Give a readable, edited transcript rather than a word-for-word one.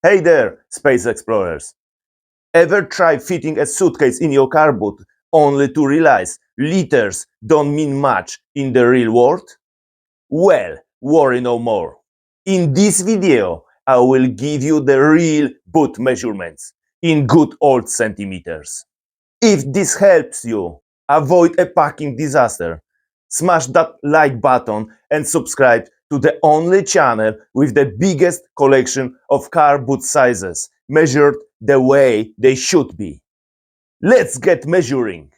Hey there, space explorers! Ever try fitting a suitcase in your car boot only to realize liters don't mean much in the real world? Well, worry no more. In this video, I will give you the real boot measurements in good old centimeters. If this helps you avoid a packing disaster, smash that like button and subscribe to the only channel with the biggest collection of car boot sizes measured the way they should be. Let's get measuring!